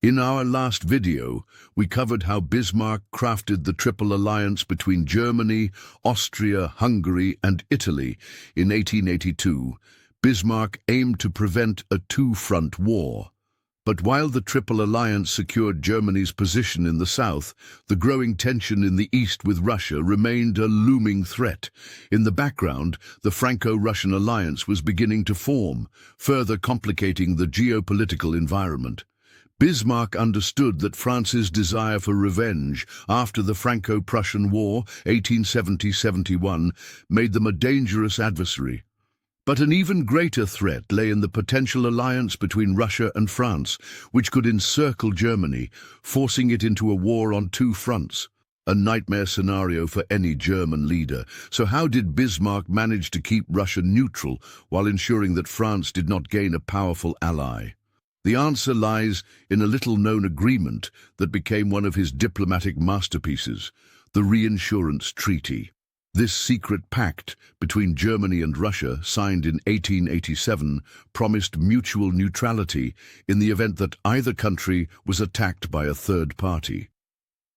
In our last video, we covered how Bismarck crafted the Triple Alliance between Germany, Austria, Hungary, and Italy in 1882. Bismarck aimed to prevent a two-front war. But while the Triple Alliance secured Germany's position in the south, the growing tension in the east with Russia remained a looming threat. In the background, the Franco-Russian alliance was beginning to form, further complicating the geopolitical environment. Bismarck understood that France's desire for revenge after the Franco-Prussian War, 1870-71, made them a dangerous adversary. But an even greater threat lay in the potential alliance between Russia and France, which could encircle Germany, forcing it into a war on two fronts. A nightmare scenario for any German leader. So how did Bismarck manage to keep Russia neutral while ensuring that France did not gain a powerful ally? The answer lies in a little-known agreement that became one of his diplomatic masterpieces, the Reinsurance Treaty. This secret pact between Germany and Russia, signed in 1887, promised mutual neutrality in the event that either country was attacked by a third party.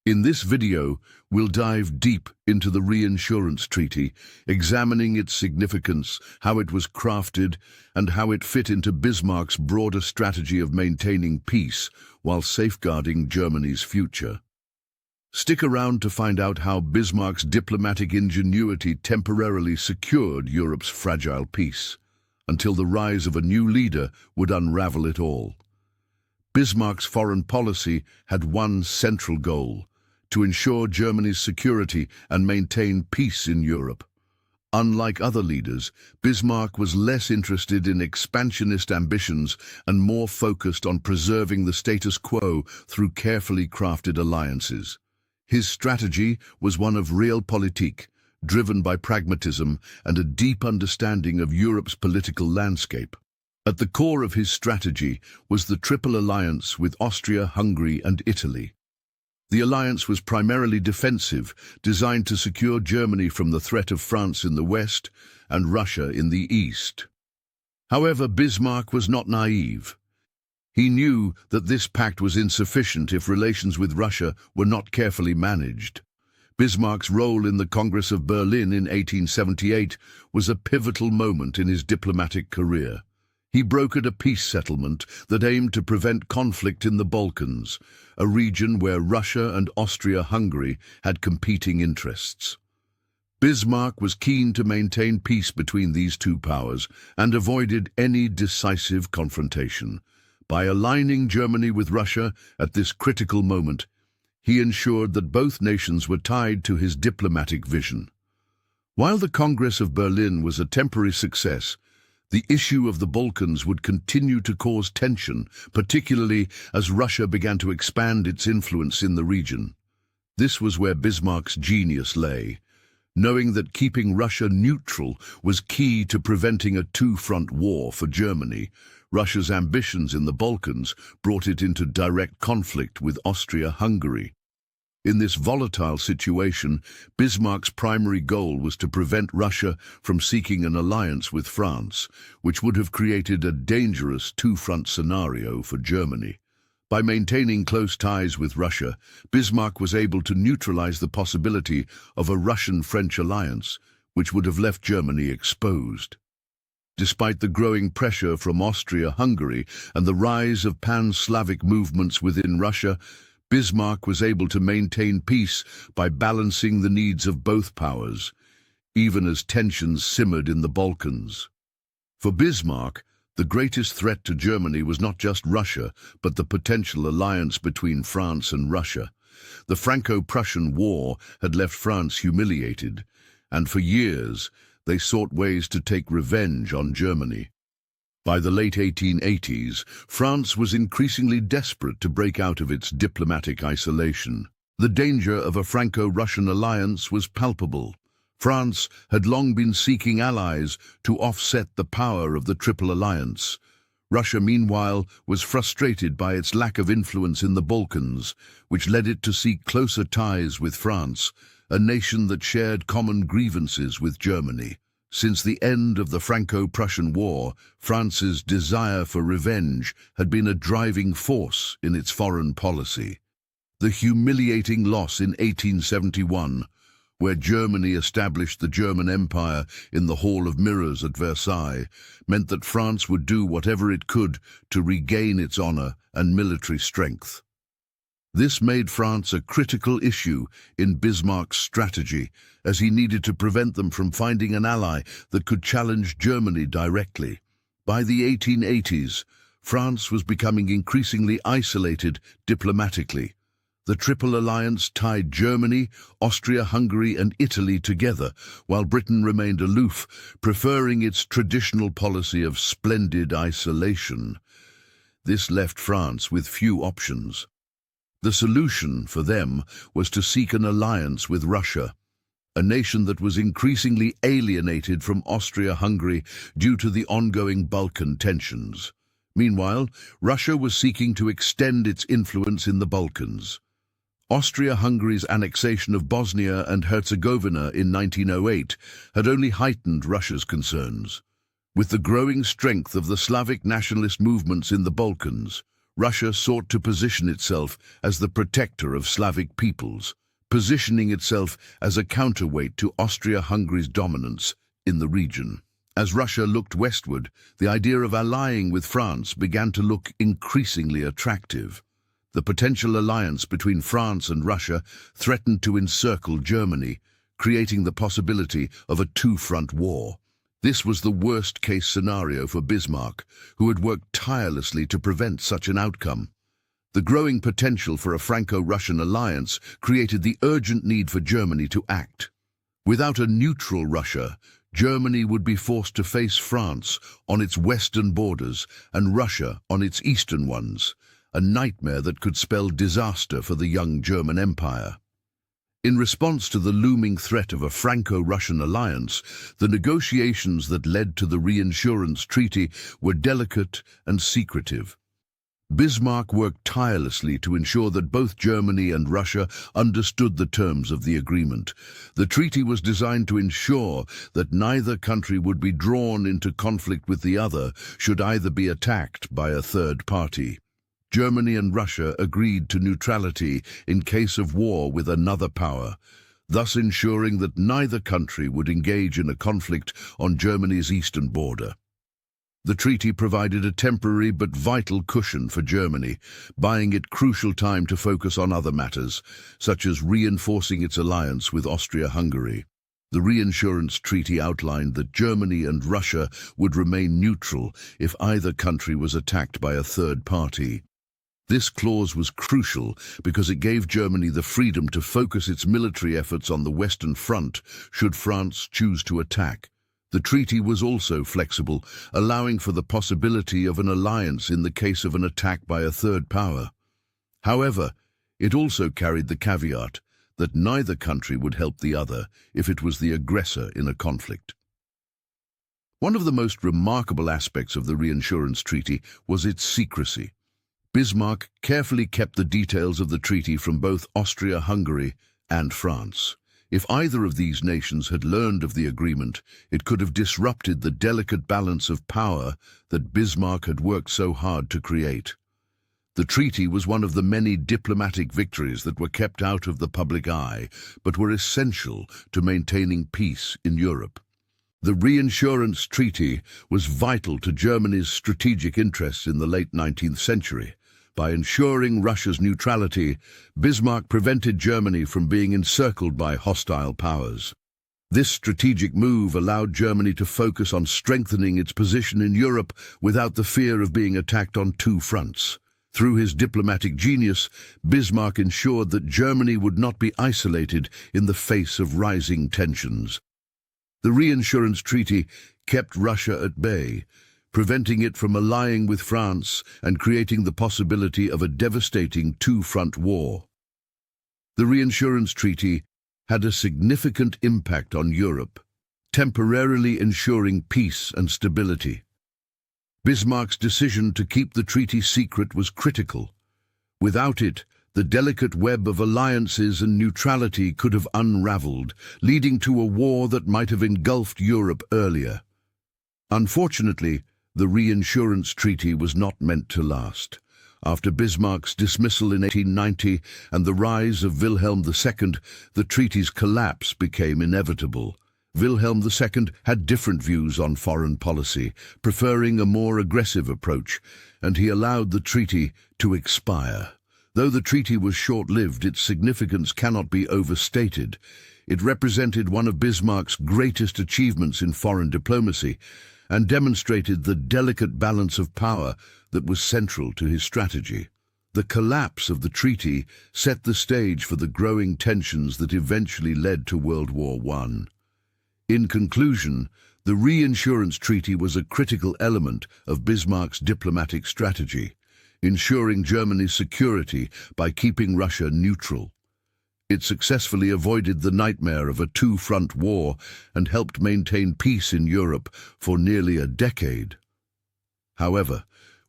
In this video, we'll dive deep into the Reinsurance Treaty, examining its significance, how it was crafted, and how it fit into Bismarck's broader strategy of maintaining peace while safeguarding Germany's future. Stick around to find out how Bismarck's diplomatic ingenuity temporarily secured Europe's fragile peace, until the rise of a new leader would unravel it all. Bismarck's foreign policy had one central goal: to ensure Germany's security and maintain peace in Europe. Unlike other leaders, Bismarck was less interested in expansionist ambitions and more focused on preserving the status quo through carefully crafted alliances. His strategy was one of realpolitik, driven by pragmatism and a deep understanding of Europe's political landscape. At the core of his strategy was the Triple Alliance with Austria, Hungary, and Italy. The alliance was primarily defensive, designed to secure Germany from the threat of France in the west and Russia in the east. However, Bismarck was not naive. He knew that this pact was insufficient if relations with Russia were not carefully managed. Bismarck's role in the Congress of Berlin in 1878 was a pivotal moment in his diplomatic career. He brokered a peace settlement that aimed to prevent conflict in the Balkans, a region where Russia and Austria-Hungary had competing interests. Bismarck was keen to maintain peace between these two powers and avoided any decisive confrontation. By aligning Germany with Russia at this critical moment, he ensured that both nations were tied to his diplomatic vision. While the Congress of Berlin was a temporary success, the issue of the Balkans would continue to cause tension, particularly as Russia began to expand its influence in the region. This was where Bismarck's genius lay. Knowing that keeping Russia neutral was key to preventing a two-front war for Germany, Russia's ambitions in the Balkans brought it into direct conflict with Austria-Hungary. In this volatile situation, Bismarck's primary goal was to prevent Russia from seeking an alliance with France, which would have created a dangerous two-front scenario for Germany. By maintaining close ties with Russia, Bismarck was able to neutralize the possibility of a Russian-French alliance, which would have left Germany exposed. Despite the growing pressure from Austria-Hungary and the rise of pan-Slavic movements within Russia, Bismarck was able to maintain peace by balancing the needs of both powers, even as tensions simmered in the Balkans. For Bismarck, the greatest threat to Germany was not just Russia, but the potential alliance between France and Russia. The Franco-Prussian War had left France humiliated, and for years they sought ways to take revenge on Germany. By the late 1880s, France was increasingly desperate to break out of its diplomatic isolation. The danger of a Franco-Russian alliance was palpable. France had long been seeking allies to offset the power of the Triple Alliance. Russia, meanwhile, was frustrated by its lack of influence in the Balkans, which led it to seek closer ties with France, a nation that shared common grievances with Germany. Since the end of the Franco-Prussian War, France's desire for revenge had been a driving force in its foreign policy. The humiliating loss in 1871, where Germany established the German Empire in the Hall of Mirrors at Versailles, meant that France would do whatever it could to regain its honor and military strength. This made France a critical issue in Bismarck's strategy, as he needed to prevent them from finding an ally that could challenge Germany directly. By the 1880s, France was becoming increasingly isolated diplomatically. The Triple Alliance tied Germany, Austria-Hungary and Italy together, while Britain remained aloof, preferring its traditional policy of splendid isolation. This left France with few options. The solution for them was to seek an alliance with Russia, a nation that was increasingly alienated from Austria-Hungary due to the ongoing Balkan tensions. Meanwhile, Russia was seeking to extend its influence in the Balkans. Austria-Hungary's annexation of Bosnia and Herzegovina in 1908 had only heightened Russia's concerns. With the growing strength of the Slavic nationalist movements in the Balkans, Russia sought to position itself as the protector of Slavic peoples, positioning itself as a counterweight to Austria-Hungary's dominance in the region. As Russia looked westward, the idea of allying with France began to look increasingly attractive. The potential alliance between France and Russia threatened to encircle Germany, creating the possibility of a two-front war. This was the worst-case scenario for Bismarck, who had worked tirelessly to prevent such an outcome. The growing potential for a Franco-Russian alliance created the urgent need for Germany to act. Without a neutral Russia, Germany would be forced to face France on its western borders and Russia on its eastern ones, a nightmare that could spell disaster for the young German Empire. In response to the looming threat of a Franco-Russian alliance, the negotiations that led to the Reinsurance Treaty were delicate and secretive. Bismarck worked tirelessly to ensure that both Germany and Russia understood the terms of the agreement. The treaty was designed to ensure that neither country would be drawn into conflict with the other should either be attacked by a third party. Germany and Russia agreed to neutrality in case of war with another power, thus ensuring that neither country would engage in a conflict on Germany's eastern border. The treaty provided a temporary but vital cushion for Germany, buying it crucial time to focus on other matters, such as reinforcing its alliance with Austria-Hungary. The Reinsurance Treaty outlined that Germany and Russia would remain neutral if either country was attacked by a third party. This clause was crucial because it gave Germany the freedom to focus its military efforts on the Western Front should France choose to attack. The treaty was also flexible, allowing for the possibility of an alliance in the case of an attack by a third power. However, it also carried the caveat that neither country would help the other if it was the aggressor in a conflict. One of the most remarkable aspects of the Reinsurance Treaty was its secrecy. Bismarck carefully kept the details of the treaty from both Austria-Hungary and France. If either of these nations had learned of the agreement, it could have disrupted the delicate balance of power that Bismarck had worked so hard to create. The treaty was one of the many diplomatic victories that were kept out of the public eye, but were essential to maintaining peace in Europe. The Reinsurance Treaty was vital to Germany's strategic interests in the late 19th century. By ensuring Russia's neutrality, Bismarck prevented Germany from being encircled by hostile powers. This strategic move allowed Germany to focus on strengthening its position in Europe without the fear of being attacked on two fronts. Through his diplomatic genius, Bismarck ensured that Germany would not be isolated in the face of rising tensions. The Reinsurance Treaty kept Russia at bay, preventing it from allying with France and creating the possibility of a devastating two-front war. The Reinsurance Treaty had a significant impact on Europe, temporarily ensuring peace and stability. Bismarck's decision to keep the treaty secret was critical. Without it, the delicate web of alliances and neutrality could have unraveled, leading to a war that might have engulfed Europe earlier. Unfortunately, the Reinsurance Treaty was not meant to last. After Bismarck's dismissal in 1890 and the rise of Wilhelm II, the treaty's collapse became inevitable. Wilhelm II had different views on foreign policy, preferring a more aggressive approach, and he allowed the treaty to expire. Though the treaty was short-lived, its significance cannot be overstated. It represented one of Bismarck's greatest achievements in foreign diplomacy and demonstrated the delicate balance of power that was central to his strategy. The collapse of the treaty set the stage for the growing tensions that eventually led to World War I. In conclusion, the Reinsurance Treaty was a critical element of Bismarck's diplomatic strategy, ensuring Germany's security by keeping Russia neutral. It successfully avoided the nightmare of a two-front war and helped maintain peace in Europe for nearly a decade. However,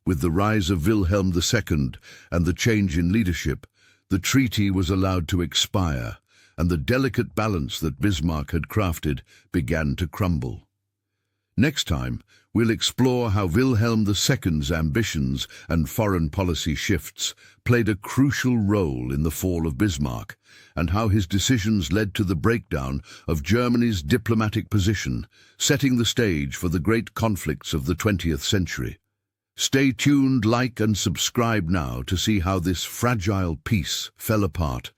with the rise of Wilhelm II and the change in leadership, the treaty was allowed to expire, and the delicate balance that Bismarck had crafted began to crumble. Next time, we'll explore how Wilhelm II's ambitions and foreign policy shifts played a crucial role in the fall of Bismarck, and how his decisions led to the breakdown of Germany's diplomatic position, setting the stage for the great conflicts of the 20th century. Stay tuned, like and subscribe now to see how this fragile peace fell apart